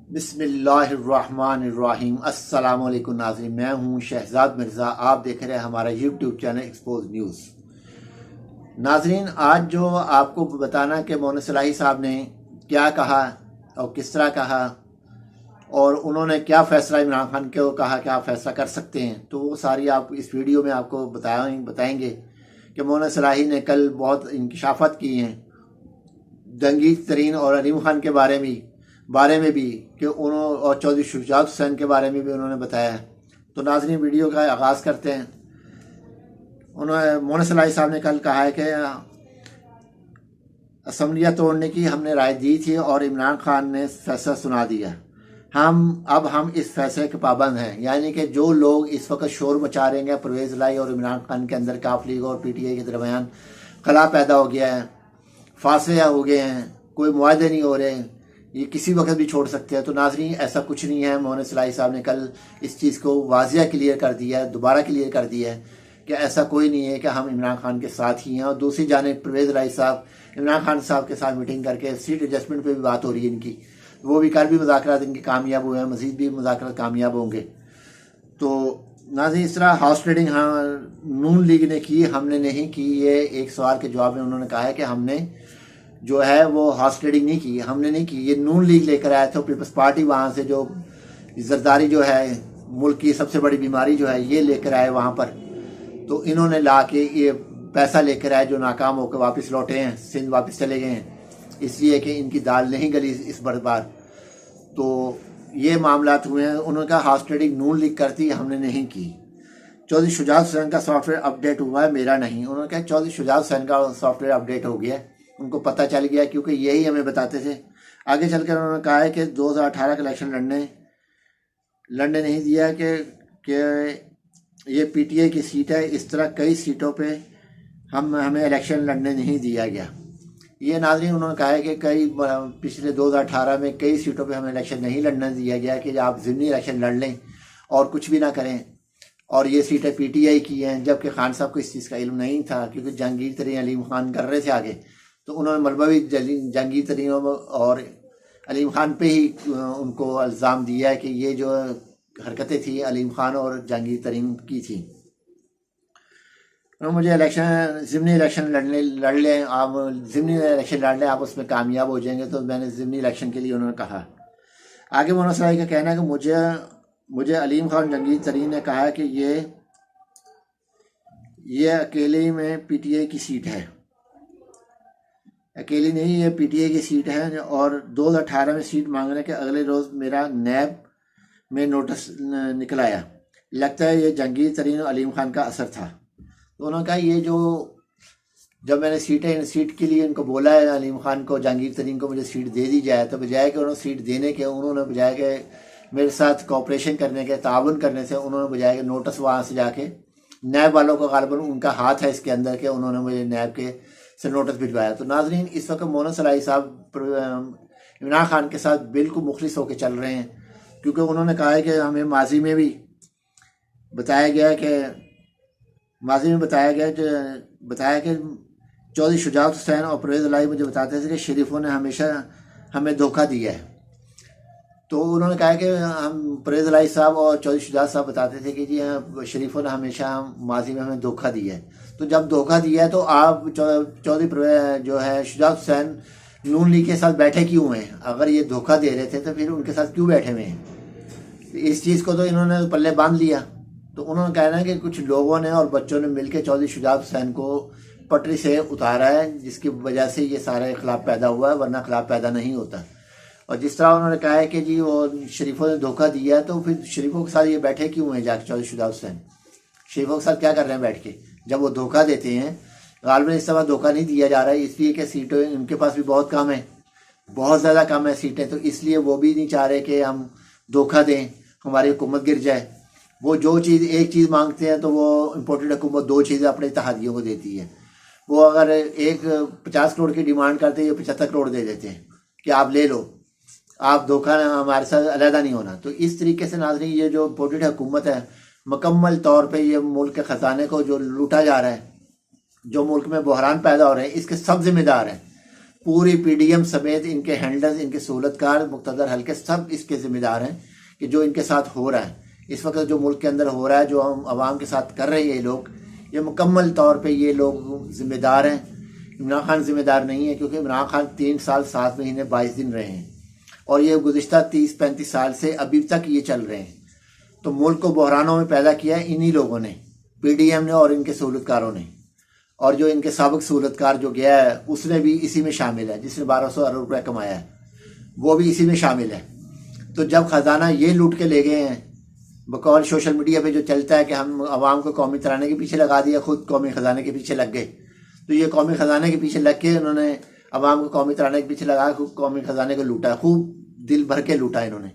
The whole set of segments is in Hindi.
बिस्मिल्लाहिर्रहमानिर्रहीम। अस्सलाम वालेकुम नाज़रीन, मैं हूं शहजाद मिर्ज़ा। आप देख रहे हैं हमारा यूट्यूब चैनल एक्सपोज न्यूज़। नाज़रीन, आज जो आपको बताना कि मोहन सलाही साहब ने क्या कहा और किस तरह कहा और उन्होंने क्या फ़ैसला इमरान खान को कहा कि आप फ़ैसला कर सकते हैं, तो वो सारी आप इस वीडियो में आपको बताएंगे कि मोहन सलाही ने कल बहुत इंकशाफात की हैं जंगीर तरीन और अलीम खान के बारे में भी कि उन्होंने, और चौधरी शुजात हुसैन के बारे में भी उन्होंने बताया है। तो नाज़रीन, वीडियो का आगाज़ करते हैं। उन्होंने मोहन सलाही साहब ने कल कहा है कि असम्बलियाँ तोड़ने की हमने राय दी थी और इमरान खान ने फैसला सुना दिया। हम इस फैसले के पाबंद हैं, यानी कि जो लोग इस वक्त शोर मचा रहे हैं परवेज़ लाई और इमरान खान के अंदर काफ लीग और PTI के दरमियान खला पैदा हो गया है, फासले हो गए हैं, कोई मुआहदे नहीं हो रहे, ये किसी वक्त भी छोड़ सकते हैं। तो नाज़रीन, ऐसा कुछ नहीं है। मोहन सलाही साहब ने कल इस चीज़ को वाजिया क्लियर कर दिया है, दोबारा क्लियर कर दिया है कि ऐसा कोई नहीं है कि हम इमरान खान के साथ ही हैं। और दूसरी जानिब परवेज़ लाई साहब इमरान खान साहब के साथ मीटिंग करके सीट एडजस्टमेंट पे भी बात हो रही है इनकी, वो भी कल भी मुज़ाकरात इनके कामयाब हुए हैं, मज़ीद भी मुज़ाकरात कामयाब होंगे। तो नाज़रीन, इस तरह हाउस ट्रेडिंग नून लीग ने की, हमने नहीं की। ये एक सवाल के जवाब में उन्होंने कहा है कि हमने जो है वो हाउस ट्रेडिंग नहीं की, हमने नहीं की, ये नून लीग लेकर आया था। पीपल्स पार्टी वहाँ से जो जरदारी जो है मुल्क की सबसे बड़ी बीमारी जो है ये लेकर आए वहाँ पर, तो इन्होंने ला के ये पैसा लेकर आए जो नाकाम होकर वापस लौटे हैं, सिंध वापस चले गए हैं, इसलिए कि इनकी दाल नहीं गली इस बार। तो ये मामला हुए हैं। उन्होंने कहा हाउस ट्रेडिंग नून लीग करती, हमने नहीं की। चौधरी शुजात हुसैन का सॉफ्टवेयर अपडेट हुआ है, मेरा नहीं। उन्होंने कहा चौधरी शुजात हुसैन का सॉफ्टवेयर अपडेट हो गया, उनको पता चल गया, क्योंकि यही हमें बताते थे। आगे चलकर उन्होंने कहा है कि 2018 का इलेक्शन लड़ने नहीं दिया कि ये PTI की सीट है, इस तरह कई सीटों पे हमें इलेक्शन लड़ने नहीं दिया गया। ये नाज़रीन, उन्होंने कहा है कि पिछले 2018 में कई सीटों पे हमें इलेक्शन नहीं लड़ने दिया गया कि आप ज़िमनी इलेक्शन लड़ लें और कुछ भी ना करें, और ये सीटें PTI की हैं, जबकि खान साहब को इस चीज़ का इल्म नहीं था, क्योंकि जहांगीर तरीन अलीम खान कर रहे थे आगे। तो उन्होंने मलबा भी जहांगीर तरीन और अलीम खान पे ही उनको इल्ज़ाम दिया है कि ये जो हरकतें थी अलीम खान और जहांगीर तरीन की थी। मुझे ज़िमनी इलेक्शन लड़ लें आप, ज़िमनी इलेक्शन लड़ लें आप, उसमें कामयाब हो जाएंगे। तो मैंने ज़िमनी इलेक्शन के लिए उन्होंने कहा। आगे मोहन सलाही का कहना है कि मुझे अलीम खान जहांगीर तरीन ने कहा कि ये अकेले में PTI की सीट है, अकेली नहीं, ये PTI की सीट है। और 2018 में सीट मांगने के अगले रोज़ मेरा नैब में नोटिस निकल आया, लगता है ये जहांगीर तरीन और अलीम खान का असर था। तो उन्होंने कहा ये जब मैंने सीट के लिए इनको बोला है अलीम खान को, जहांगीर तरीन को मुझे सीट दे दी जाए, तो बजाय कि उन्होंने सीट देने के, उन्होंने बजाय के मेरे साथ कोऑपरेशन करने के, ताउन करने से, उन्होंने बजाय के नोटिस वहाँ से जाके नैब वालों को, गालिबन उनका हाथ है इसके अंदर के, उन्होंने मुझे नैब के से नोटिस भिजवाया। तो नाज़रीन, इस वक्त मोहन सलाही साहब इमरान खान के साथ बिल्कुल मुखलिस होकर चल रहे हैं, क्योंकि उन्होंने कहा है कि हमें माजी में भी बताया गया कि चौधरी शुजात हुसैन और परवेज़ लाई मुझे बताते थे कि शरीफों ने हमेशा हमें धोखा दिया है। तो उन्होंने कहा कि हम परवेज़ लाई साहब और चौधरी शुजात साहब बताते थे कि जी शरीफों ने हमेशा माजी में हमें धोखा दिया है। तो जब धोखा दिया है तो आप चौधरी जो है शुजात हुसैन नून लीग के साथ बैठे क्यों हैं? अगर ये धोखा दे रहे थे तो फिर उनके साथ क्यों बैठे हुए हैं? इस चीज़ को तो इन्होंने पल्ले बांध लिया। तो उन्होंने कहना है कि कुछ लोगों ने और बच्चों ने मिलकर चौधरी शुजात हुसैन को पटरी से उतारा है, जिसकी वजह से ये सारा इख्लाफ पैदा हुआ है, वरना इख्लाफ पैदा नहीं होता। और जिस तरह उन्होंने कहा है कि जी वो शरीफों ने धोखा दिया है, तो फिर शरीफों के साथ ये बैठे क्यों हैं जाके चौधरी शुजात हुसैन? शरीफों के साथ क्या कर रहे हैं बैठ के, जब वो धोखा देते हैं? गालिबन इस समय धोखा नहीं दिया जा रहा है, इसलिए कि सीटें उनके पास भी बहुत कम है, बहुत ज़्यादा कम है सीटें, तो इसलिए वो भी नहीं चाह रहे कि हम धोखा दें, हमारी हुकूमत गिर जाए। वो जो चीज़ एक चीज़ मांगते हैं तो वो इम्पोर्टेड हुकूमत दो चीज़ें अपने इत्तेहादियों को देती है। वो अगर 50 करोड़ की डिमांड करते हैं, ये 75 करोड़ दे देते हैं कि आप ले लो, आप धोखा हमारे साथ अलहदा नहीं होना। तो इस तरीके से नाज़रीन, ये जो इम्पोर्टेड हुकूमत है, मुकम्मल तौर पर ये मुल्क के ख़जाने को जो लूटा जा रहा है, जो मुल्क में बहरान पैदा हो रहे हैं, इसके सब जिम्मेदार हैं। पूरी पीडीएम समेत इनके हैंडलर्स, इनके सहूलतकार, मुक्तदर हल्के सब इसके जिम्मेदार हैं कि जो इनके साथ हो रहा है इस वक्त, जो मुल्क के अंदर हो रहा है, जो हम आवाम के साथ कर रहे हैं ये लोग, ये मुकम्मल तौर पे ये लोग जिम्मेदार हैं। इमरान खान जिम्मेदार नहीं है, क्योंकि इमरान खान 3 साल 7 महीने 22 दिन रहे हैं और ये गुज़िश्ता 30-35 साल से अभी तक ये चल रहे हैं। तो मुल्क को बहरानों में पैदा किया है इन्हीं लोगों ने, पीडीएम ने और इनके सहूलतकारों ने। और जो इनके साबिक सहूलतकार जो गया है उसने भी इसी में शामिल है, जिसने 1200 अरब रुपये कमाया है वो भी इसी में शामिल है। तो जब ख़जाना ये लूट के ले गए हैं, बकौल सोशल मीडिया पे जो चलता है कि हम आवाम को कौमी तराने के पीछे लगा दिया, खुद कौमी ख़जाने के पीछे लग गए। तो ये कौमी ख़जाने के पीछे लग के उन्होंने आवाम को कौमी तराने के पीछे लगा, खूब कौमी ख़जाने को लूटा, खूब दिल भर के लूटा इन्होंने,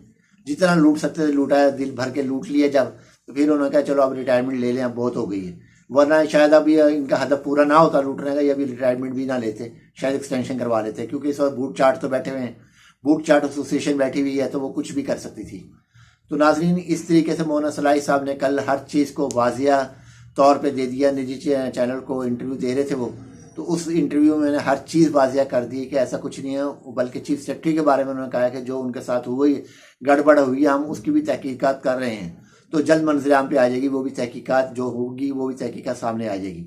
जितना लूट सकते थे लूटा है, दिल भर के लूट लिया। जब तो फिर उन्होंने कहा चलो अब रिटायरमेंट ले लें, अब बहुत हो गई है, वरना शायद अब ये इनका हदफ पूरा ना होता लूटने का, ये अभी रिटायरमेंट भी ना लेते, शायद एक्सटेंशन करवा लेते, क्योंकि इस वक्त बूट चाट तो बैठे हुए हैं, बूट चाट एसोसिएशन बैठी हुई है, तो वो कुछ भी कर सकती थी। तो नाजरीन, इस तरीके से मोना सलाई साहब ने कल हर चीज़ को वाजिया तौर पे दे दिया। निजी चैनल को इंटरव्यू दे रहे थे वो, तो उस इंटरव्यू में हर चीज़ वाजिया कर दी कि ऐसा कुछ नहीं है, बल्कि चीफ सेक्रेटरी के बारे में उन्होंने कहा कि जो उनके साथ हुई गड़बड़ हुई है हम उसकी भी तहकीकात कर रहे हैं, तो जल्द मंजराम पे आ जाएगी, वो भी तहकीकात जो होगी वो भी तहकीकात सामने आ जाएगी।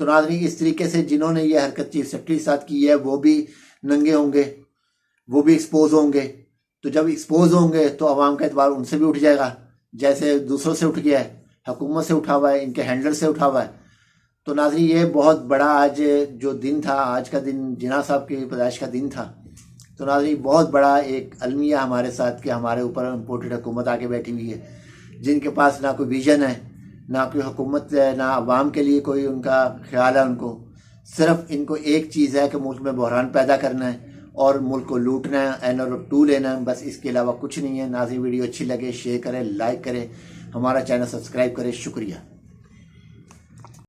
तो नाज़रीन, इस तरीके से जिन्होंने ये हरकत चीफ सेक्रेटरी के साथ की है वो भी नंगे होंगे, वो भी एक्सपोज होंगे। तो जब एक्सपोज होंगे तो आवाम का एतबार उनसे भी उठ जाएगा, जैसे दूसरों से उठ गया है, हुकूमत से उठा हुआ है, इनके हैंडलर से उठा हुआ है। तो नाज़रीन, ये बहुत बड़ा आज जो दिन था, आज का दिन जिन्ना साहब की पैदाइश का दिन था। तो नाज़रीन, बहुत बड़ा एक अलमिया हमारे साथ कि हमारे ऊपर इम्पोर्टेड हुकूमत आके बैठी हुई है, जिनके पास ना कोई विजन है, ना कोई हुकूमत है, ना आवाम के लिए कोई उनका ख्याल है। उनको सिर्फ इनको एक चीज़ है कि मुल्क में बहरान पैदा करना है और मुल्क को लूटना है, NR2 लेना है, बस इसके अलावा कुछ नहीं है। नाज़रीन, वीडियो अच्छी लगे शेयर करें, लाइक करें, हमारा चैनल सब्सक्राइब करें। शुक्रिया।